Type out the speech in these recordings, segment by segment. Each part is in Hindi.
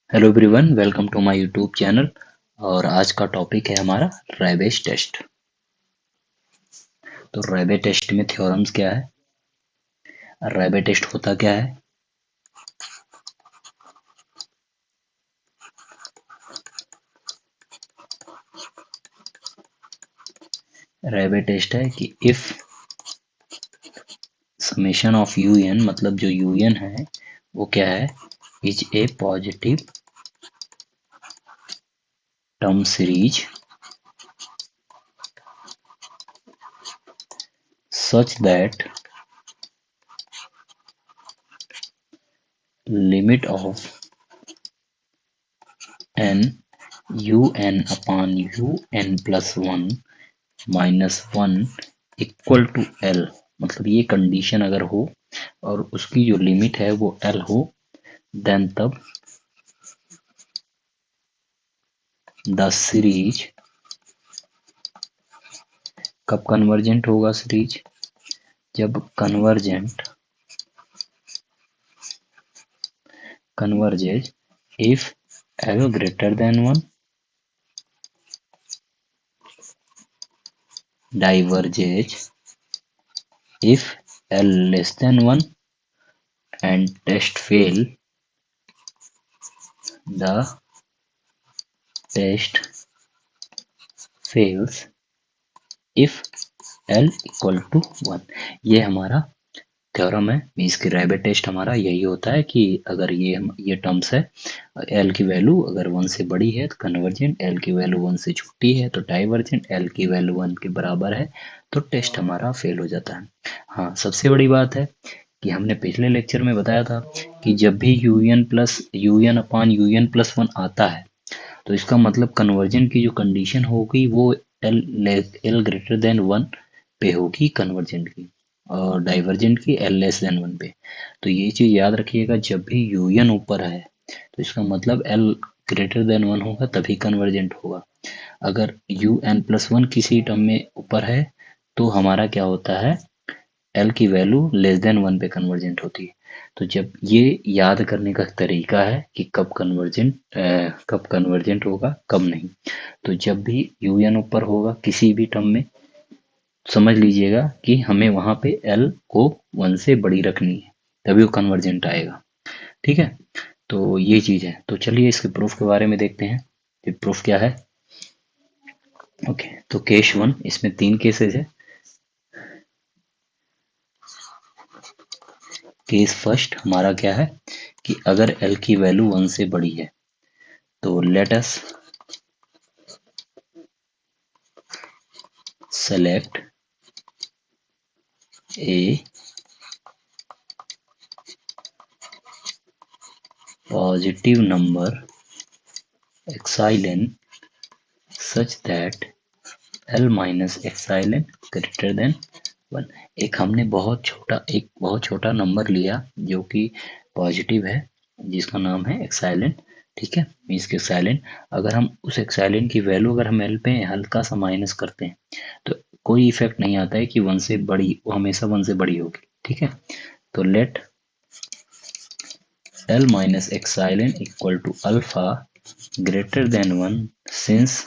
Hello everyone, welcome to my YouTube channel. और आज का टॉपिक है हमारा रैबेज टेस्ट। तो रैबे टेस्ट में थ्योरम्स क्या है, रैबे टेस्ट होता क्या है। रैबे टेस्ट है कि if summation of u n, मतलब जो यू एन है वो क्या है, is a positive term series such that limit of n you N upon you N plus one minus one equal to L, मतलब ये कंडीशन अगर हो और उसकी जो लिमिट है वो एल हो, देन तब द सीरीज कब कन्वर्जेंट होगा। सीरीज जब converges if L greater than one, diverges if L less than one, and test fail the test fails if L equal to one. ये हमारा थ्योरम है। मीन्स की रैबे टेस्ट हमारा यही होता है कि अगर ये टर्म्स है, एल की वैल्यू अगर वन से बड़ी है तो कन्वर्जेंट, एल की वैल्यू वन से छोटी है तो डाइवर्जेंट, एल की वैल्यू वन के बराबर है तो टेस्ट हमारा फेल हो जाता है। हाँ, सबसे बड़ी बात है कि हमने पिछले लेक्चर में बताया था कि जब भी u N plus u N upon you N plus one आता है तो इसका मतलब कन्वर्जन की जो कंडीशन होगी वो एल ग्रेटर देन वन पे होगी कन्वर्जेंट की, और डाइवर्जेंट की एल लेस देन वन पे। तो ये चीज याद रखिएगा, जब भी यूएन ऊपर है तो इसका मतलब एल ग्रेटर देन वन होगा तभी कन्वर्जेंट होगा। अगर यू एन प्लस वन किसी टर्म में ऊपर है तो हमारा क्या होता है, एल की वैल्यू लेस देन वन पे कन्वर्जेंट होती है। तो जब ये याद करने का तरीका है कि कब कन्वर्जेंट होगा कब नहीं, तो जब भी यूएन ऊपर होगा किसी भी टर्म में समझ लीजिएगा कि हमें वहां पे एल को वन से बड़ी रखनी है, तभी वो कन्वर्जेंट आएगा। ठीक है, तो ये चीज है। तो चलिए इसके प्रूफ के बारे में देखते हैं। ये प्रूफ क्या है। ओके, तो केस वन, इसमें तीन केसेस है। केस फर्स्ट हमारा क्या है कि अगर एल की वैल्यू वन से बड़ी है तो let us select a positive number epsilon such that L minus epsilon greater than one. एक बहुत छोटा नंबर लिया जो कि पॉजिटिव है, जिसका नाम है एक्साइलेन। ठीक है, मीन्स के एक्साइलेन, अगर हम उस एक्साइलेन की वैल्यू अगर हम एल पे हल्का सा माइनस करते हैं तो कोई इफेक्ट नहीं आता है कि वन से बड़ी, वो हमेशा वन से बड़ी होगी। ठीक है, तो let L minus epsilon equal to alpha greater than one, since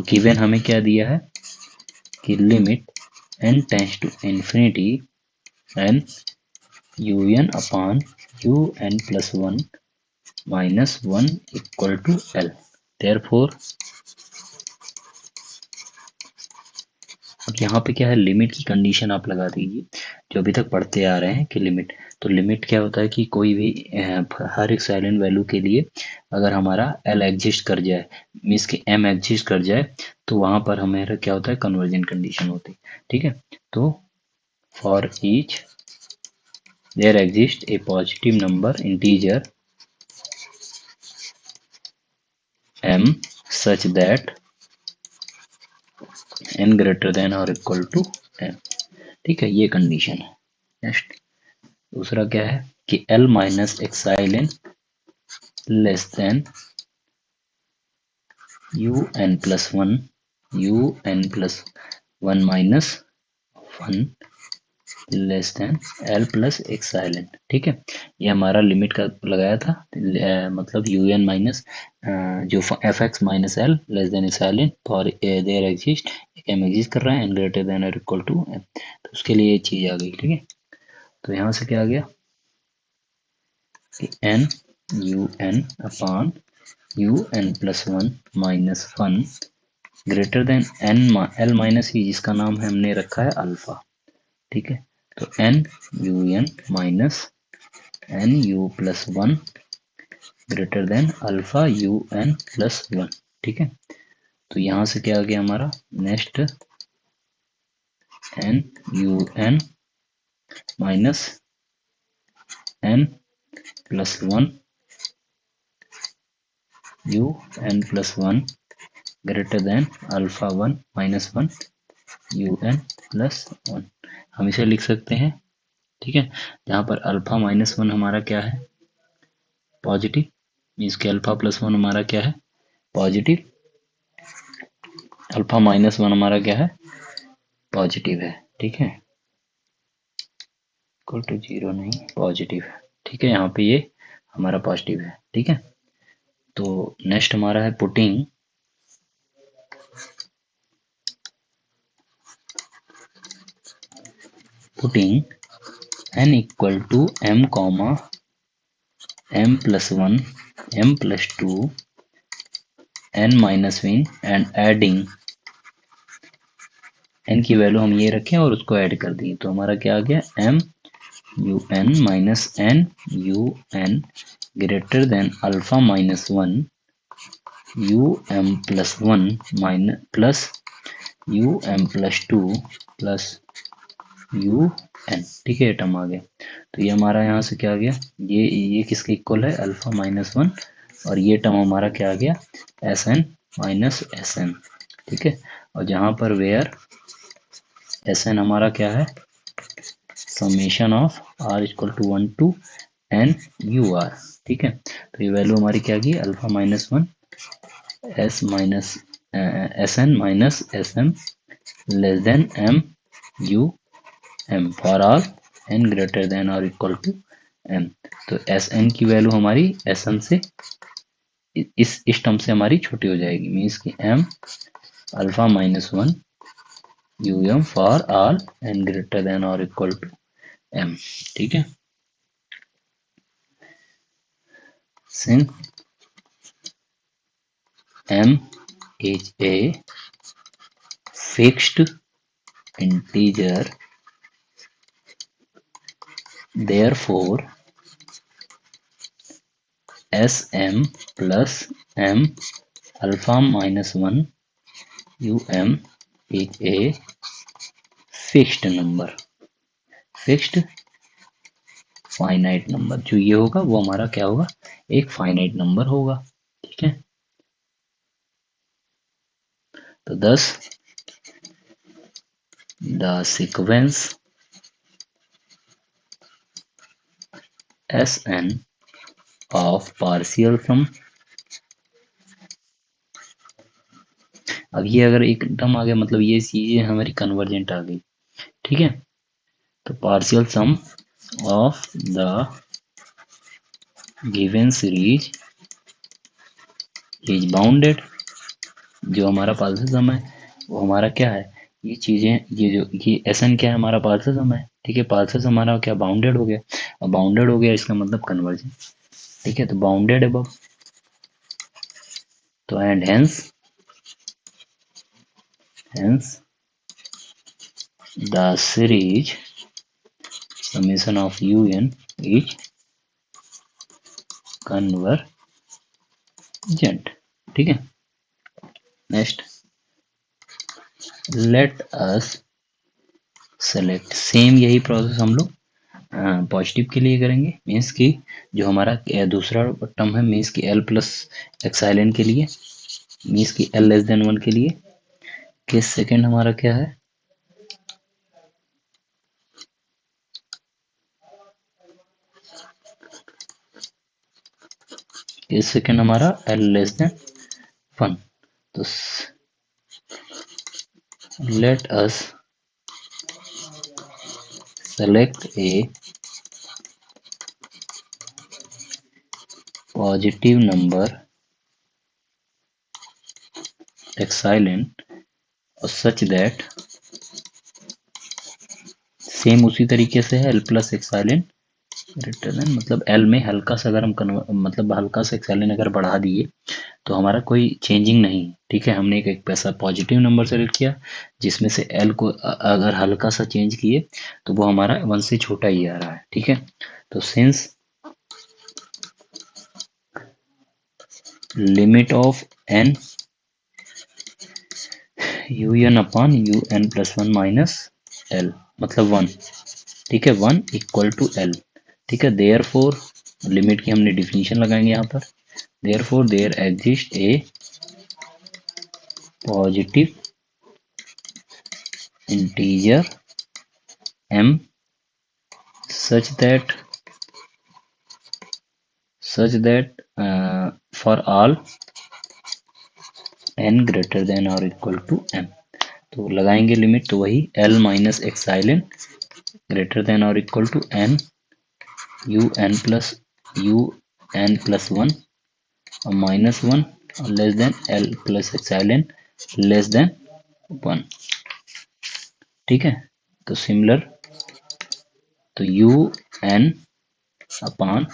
given हमें क्या दिया है कि limit n tends to infinity N you N upon you N plus one minus one equal to L. Therefore अब यहाँ पे क्या है, लिमिट की कंडीशन आप लगा दीजिए जो अभी तक पढ़ते आ रहे हैं कि लिमिट। तो लिमिट क्या होता है कि कोई भी हर एक साइलेंट वैल्यू के लिए अगर हमारा एल एग्जिस्ट कर जाए, मीन्स कि एम एग्जिस्ट कर जाए, तो वहां पर हमारा क्या होता है, कन्वर्जन कंडीशन होती है। ठीक है, तो for each there exists a positive number integer m such that n greater than or equal to m। ठीक है, ये कंडीशन है। नेक्स्ट दूसरा क्या है कि l minus epsilon less than U N plus one, you N plus one minus one less than L plus epsilon. ठीक है, ये हमारा लिमिट का लगाया था, मतलब यू एन माइनस जो F X minus L less than epsilon for there exist, M exist कर रहा है एन ग्रेटर देन और इक्वल टू एम, तो उसके लिए ये चीज आ गई। ठीक है, तो यहाँ से क्या आ गया कि N you N upon you N plus one minus one greater than N L minus E, जिसका नाम है हमने रखा है अल्फा। ठीक है, तो n you N minus n u plus one greater than alpha u N plus one. ठीक है, तो यहाँ से क्या आ गया हमारा next n you N minus n plus one you N plus one greater than alpha one minus one you N plus one. हम इसे लिख सकते हैं। ठीक है, जहाँ पर अल्फा माइनस वन हमारा क्या है पॉजिटिव, मीन्स के अल्फा प्लस वन हमारा क्या है पॉजिटिव, अल्फा माइनस वन हमारा क्या है पॉजिटिव है। ठीक है, इक्वल टू जीरो नहीं पॉजिटिव है। ठीक है, यहाँ पे ये हमारा पॉजिटिव है। ठीक है, तो नेक्स्ट हमारा है putting n equal to m comma m plus one m plus two n minus one and adding n की वैल्यू हम ये रखें और उसको ऐड कर दिए, तो हमारा क्या आ गया m u N minus n you n greater than alpha minus one u m plus one minus plus u m plus two plus u n. ठीक है, टर्म आ गया, तो ये हमारा यहाँ से क्या आ गया, ये किसके इक्वल है अल्फा माइनस वन, और ये टर्म हमारा क्या आ गया s n minus s n. ठीक है, और जहाँ पर वेयर एस एन हमारा क्या है summation of r equal to one to n u r. ठीक है, तो ये वैल्यू हमारी क्या गई alpha minus one s minus s n minus s m less than m u m for all n greater than और इक्वल टू एम। तो एस एन की वैल्यू हमारी एस एम से इस टर्म से हमारी छोटी हो जाएगी, मीन्स की m alpha minus one u m for all n greater than और इक्वल टू एम। ठीक है, since m is a fixed integer, therefore sm plus m alpha minus 1 um is a fixed number, fixed finite number। जो ये होगा वो हमारा क्या होगा एक फाइनाइट नंबर होगा। ठीक है, तो thus the sequence Sn of partial sum, अब ये अगर एक टर्म आ गया मतलब ये चीजें हमारी कन्वर्जेंट आ गई। ठीक है, तो partial sum of the given series is bounded, जो हमारा पार्शियल सम है वो हमारा क्या है ये चीजें ये जो ये एस एन क्या है हमारा पार्शियल सम है। ठीक है, पार्शियल सम हमारा क्या बाउंडेड हो गया, और बाउंडेड हो गया इसका मतलब कन्वर्जेंट। ठीक है, तो बाउंडेड अबव, तो and hence the series summation of un is convergent। ठीक है, next let us select, same यही प्रोसेस हम लोग पॉजिटिव के लिए करेंगे, मीन्स की जो हमारा दूसरा टर्म है मीन्स की एल प्लस एक्साइलेन के लिए, मीन्स की एल लेस देन वन के लिए, केस सेकेंड हमारा क्या है केस सेकेंड हमारा एल लेस देन वन। तो let us select a positive number epsilon such that same उसी तरीके से है l प्लस एक्साइलिन ग्रेटर देन, मतलब l में हल्का सा अगर हम मतलब हल्का सा एक्साइलिन अगर बढ़ा दिए तो हमारा कोई चेंजिंग नहीं, ठीक है। हमने एक पैसा पॉजिटिव नंबर सेलेक्ट किया जिसमें से l को अगर हल्का सा चेंज किए तो वो हमारा 1 से छोटा ही आ रहा है, ठीक है। तो since limit of n un upon un plus 1 minus l मतलब 1, ठीक है, 1 इक्वल टू l, ठीक है। देयर फोर लिमिट की हमने डिफिनीशन लगाएंगे यहाँ पर, therefore there exist a positive integer m such that for all n greater than or equal to m। तो लगाएंगे लिमिट तो वही l minus epsilon greater than और equal to n un plus 1 और माइनस 1 और less than l plus epsilon less than 1, ठीक है। तो सिमिलर, तो un upon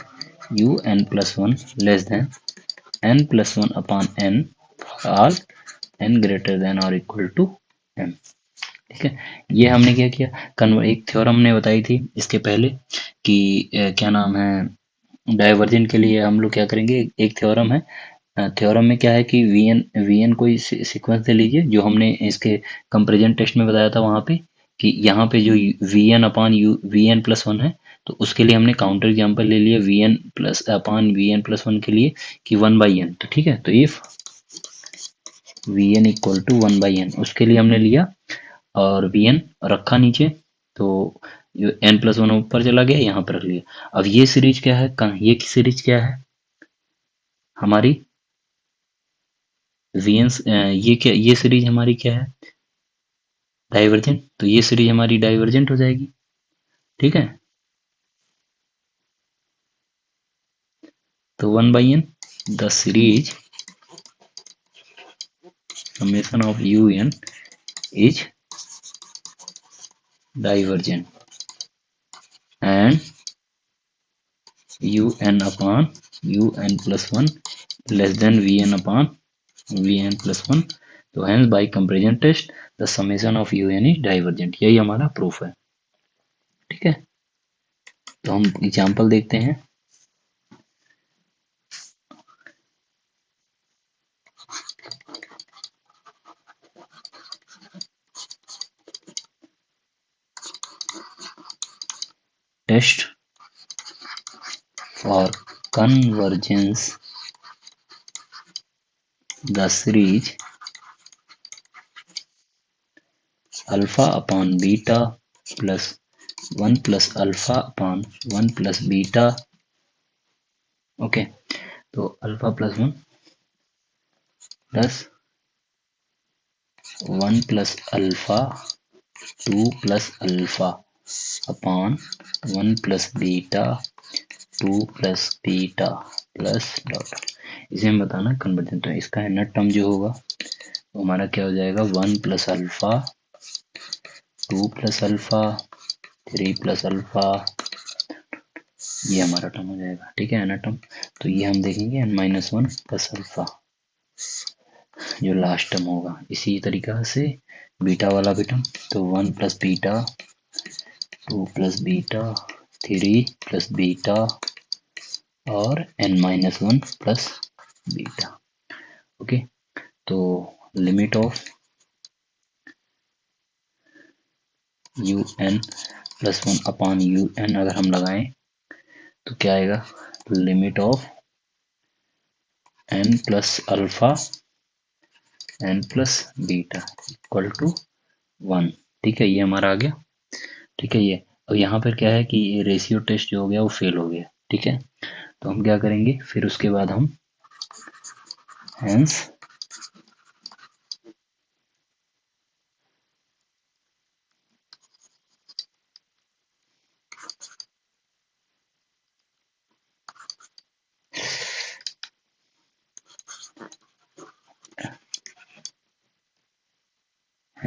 un plus 1 less than n plus 1 upon n all n greater than और इक्वल टू m, ठीक है। ये हमने क्या किया, एक थ्योरम हमने बताई थी इसके पहले कि क्या नाम है, डाइवर्जेंट के लिए हम लोग क्या करेंगे, एक थ्योरम है, थ्योरम में क्या है कि वी एन कोई सीक्वेंस दे लीजिए जो हमने इसके कंपेरिजन टेस्ट में बताया था वहां पे, कि यहाँ पे जो v n upon v n plus 1 है तो उसके लिए हमने काउंटर एग्जाम्पल ले लिया v n plus upon v n plus 1 के लिए कि 1/n, तो ठीक है। तो if v n equal to 1/n उसके लिए हमने लिया और वी एन रखा नीचे, तो एन प्लस 1 ऊपर चला गया, यहाँ पर रख लिया। अब ये सीरीज क्या है, ये सीरीज क्या है हमारी वी एन, ये क्या, ये सीरीज हमारी क्या है, डाइवर्जेंट, तो ये सीरीज हमारी डाइवर्जेंट हो जाएगी, ठीक है। तो 1/n the series summation of un is divergent and un upon un plus 1 less than vn upon vn plus 1, तो hence by comparison test the summation of un is divergent, यही हमारा प्रूफ है, ठीक है। तो हम एग्जांपल देखते हैं। Test for convergence the series alpha upon beta plus 1 plus alpha upon 1 plus beta, okay. तो alpha plus 1 plus 1 plus alpha 2 plus alpha upon 1 plus beta 2 plus beta plus dot, इसे हम बताना कन्वर्जेंट है। इसका इनर टर्म जो होगा वो हमारा क्या हो जाएगा, 1 plus alpha 2 plus alpha 3 plus alpha, ये हमारा टर्म हो जाएगा, ठीक है, इनर टर्म। तो ये हम देखेंगे n माइनस 1 प्लस अल्फा जो लास्ट टर्म होगा, इसी तरीका से बीटा वाला भी टर्म, तो 1 plus beta 2 plus beta 3 plus beta और n minus 1 plus beta, okay. तो limit of un plus 1 upon un अगर हम लगाएं तो क्या आएगा, limit of n plus alpha n plus beta equal to 1, ठीक है, ये हमारा आ गया, ठीक है। ये अब यहाँ पर क्या है कि ये रेशियो टेस्ट जो हो गया वो फेल हो गया, ठीक है। तो हम क्या करेंगे, फिर उसके बाद हम hence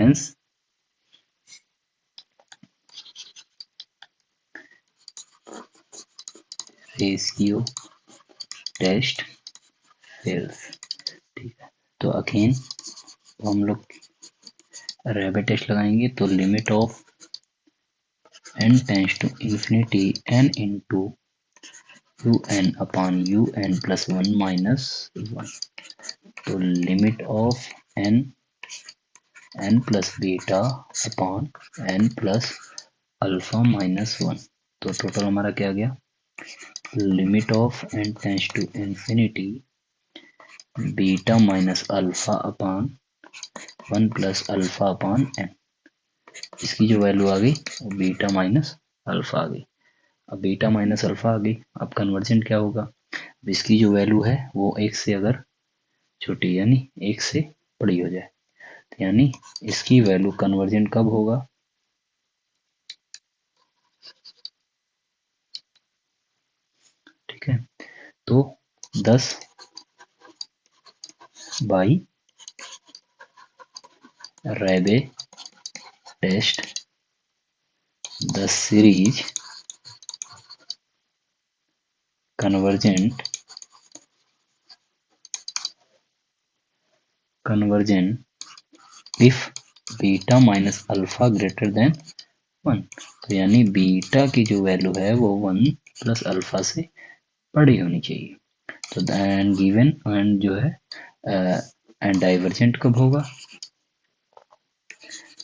hence ratio test fails. ठीक है, तो अगेन हम लोग रैबे टेस्ट लगाएंगे तो limit of n tends to infinity n into un upon un plus 1 minus 1। तो limit of n plus beta upon n plus alpha minus 1। तो टोटल हमारा क्या आ गया, limit of n tends to infinity beta minus alpha upon 1 plus alpha upon n। इसकी जो वैल्यू आ गई वो बीटा माइनस अल्फा आ गई। अब बीटा माइनस अल्फा आ गई, अब कन्वर्जेंट क्या होगा, इसकी जो वैल्यू है वो एक से अगर छोटी यानी एक से बड़ी हो जाए, तो यानी इसकी वैल्यू कन्वर्जेंट कब होगा, ठीक है। तो 10 by Raabe test 10 series convergent if beta minus alpha greater than 1। तो यानी बीटा की जो वैल्यू है वो 1 प्लस अल्फा से बड़ी होनी चाहिए। तो एंड गिवन एंड जो है एंड डाइवर्जेंट कब होगा,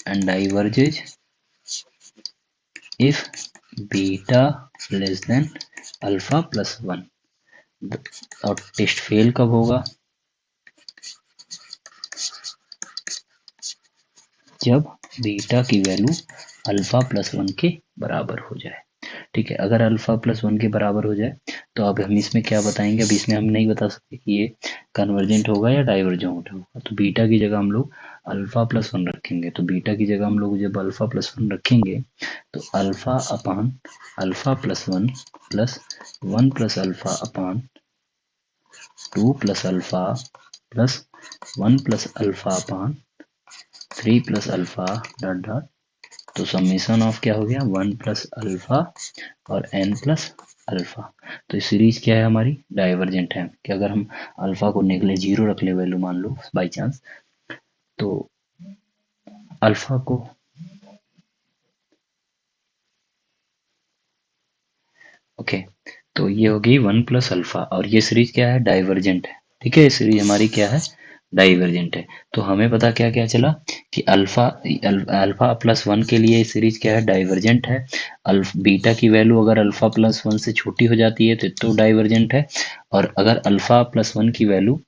and diverges if beta less than alpha plus 1। और टेस्ट फेल कब होगा, जब बीटा की वैल्यू अल्फा प्लस 1 के बराबर हो जाए। ठीक है, अगर अल्फा प्लस 1 के बराबर हो जाए तो अब हम इसमें क्या बताएंगे, अब इसमें हम नहीं बता सकते कि ये कन्वर्जेंट होगा या डाइवर्जेंट होगा। तो बीटा की जगह हम लोग अल्फा प्लस 1 रखेंगे। तो बीटा की जगह हम लोग जब अल्फा प्लस 1 रखेंगे तो अल्फा अपान alpha plus 1 plus 1 plus alpha अपान 2 plus alpha plus 1 plus alpha अपान 3 प्लस अल्फा डॉट डॉट। तो समेशन ऑफ क्या हो गया, 1 प्लस अल्फा और n प्लस अल्फा। तो इस सीरीज क्या है हमारी, डाइवर्जेंट है कि अगर हम अल्फा को निकले 0 रख ले वैल्यू मान लो बाई चांस, तो अल्फा को ओके, तो ये हो गई 1 प्लस अल्फा और ये सीरीज क्या है, डाइवर्जेंट है। ठीक है, ये सीरीज हमारी क्या है, डाइवर्जेंट है। तो हमें पता क्या क्या चला कि अल्फा प्लस 1 के लिए सीरीज क्या है, डाइवर्जेंट है। बीटा की वैल्यू अगर अल्फा प्लस 1 से छोटी हो जाती है तो डाइवर्जेंट है। और अगर अल्फा प्लस 1 की वैल्यू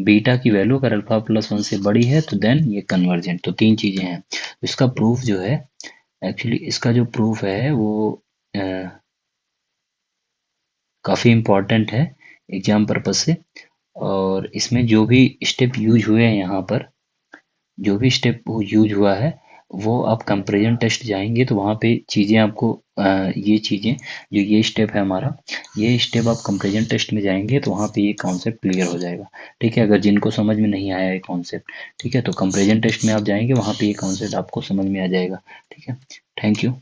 बीटा की वैल्यू अगर अल्फा प्लस 1 से बड़ी है तो देन ये कन्वर्जेंट। तो तीन चीजें हैं। इसका प्रूफ जो है, एक्चुअली इसका जो प्रूफ है वो काफ़ी इम्पॉर्टेंट है एग्जाम पर्पज से। और इसमें जो भी स्टेप यूज हुए हैं, यहाँ पर जो भी स्टेप यूज हुआ है वो आप कंपैरिजन टेस्ट जाएंगे तो वहाँ पे चीज़ें आपको ये चीज़ें जो ये स्टेप है हमारा, ये स्टेप आप कंपैरिजन टेस्ट में जाएंगे तो वहाँ पे ये कॉन्सेप्ट क्लियर हो जाएगा। ठीक है, अगर जिनको समझ में नहीं आया है कॉन्सेप्ट, ठीक है, तो कंपैरिजन टेस्ट में आप जाएंगे वहाँ पे ये कॉन्सेप्ट आपको समझ में आ जाएगा। ठीक है, थैंक यू।